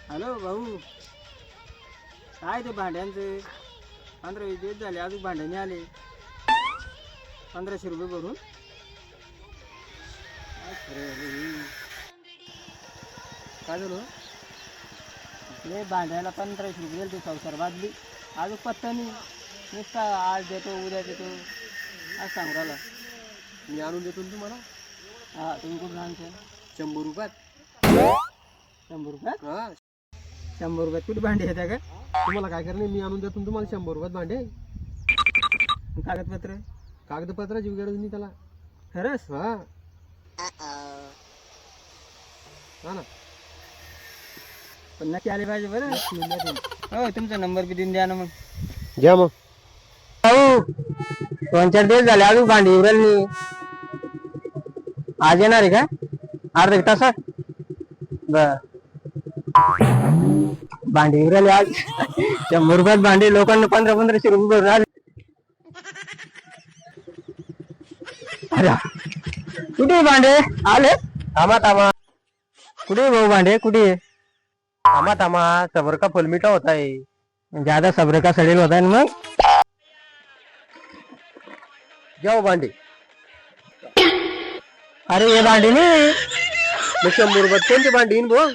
Hello भाऊ, काय ते भांड्यांचे 15-20 दिवस झाले अजून भांड्याने आले. 1500 रुपये भरून. काय खरं आहे रे. काय झालं? ले भांड्याला 1500 रुपये दिले, ते संसार बादली अजून पत्ता नाही. नुसता आज देतो उद्या देतो आज सांगू राहिला. मी आणून देतो ना तुम्हाला हा, तुम्ही कुठून आणते? 100 रुपयात. 100 रुपयात? हा, 100 रुपयात कुठे भांडी येत्या का? तुम्हाला काय करणे, मी आणून देतो ना तुम्हाला 100 रुपयात भांडे. कागदपत्र? कागदपत्राची गरज नाही त्याला. खरंच? हा हा ना. पण नक्की आले पाहिजे बरं. हो, तुमचा नंबर बी देऊन द्या ना मग. घ्या मग. भाऊ, 2-4 दिवस झाले अजून भांडी उरल नाही. आज येणार आहे का? अर्धा एक तासात? बर. भांडी उरले आज. 100 रुपयात भांडी लोकांना 1500 रुपये भरून आले. अरे, कुठे भांडे आले? थांबा. कुठे भाऊ भांडे कुठे? थांबा सबर का फुल मीठा होता है. ज्यादा सब्र का सडेल होता है ना मग. घ्या हो भांडे. अरे ये भांडे नाही. मग 100 रुपयात कोणते भांडी येईन भाऊ?